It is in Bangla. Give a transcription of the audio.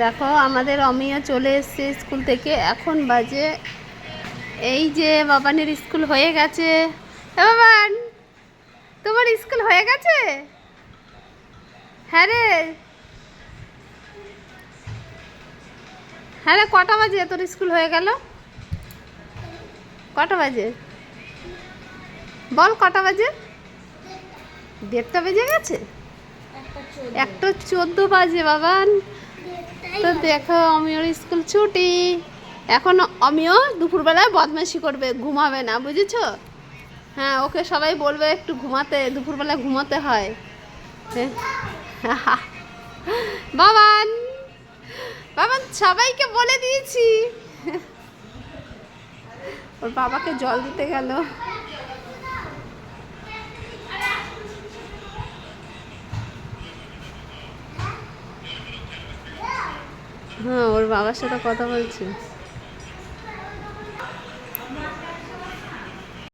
দেখো আমাদের অমিয়া চলে এসছে স্কুল থেকে, এখন বাজে এই যে বাবানের স্কুল হয়ে গেছে। বাবান, তোমার স্কুল হয়ে গেছে? হ্যাঁ রে, হ্যাঁ রে, কটা বাজে তোর স্কুল হয়ে গেল? কটা বাজে বল, কটা বাজে? 1:30 বেজে গেছে? 1:14 বাজে বাবান। তো দেখো অমিয়র স্কুল ছুটি। এখন অমিয় দুপুরবেলায় বদমাইশি করবে, ঘুমাবে না, বুঝেছো? হ্যাঁ, ওকে সবাই বলবে একটু ঘুমাতে, দুপুরবেলা ঘুমাতে হয়। বাবান, বাবান সবাইকে বলে দিয়েছি। ওর বাবাকে জল দিতে গেল। হ্যাঁ, ওর বাবার সাথে কথা বলছে।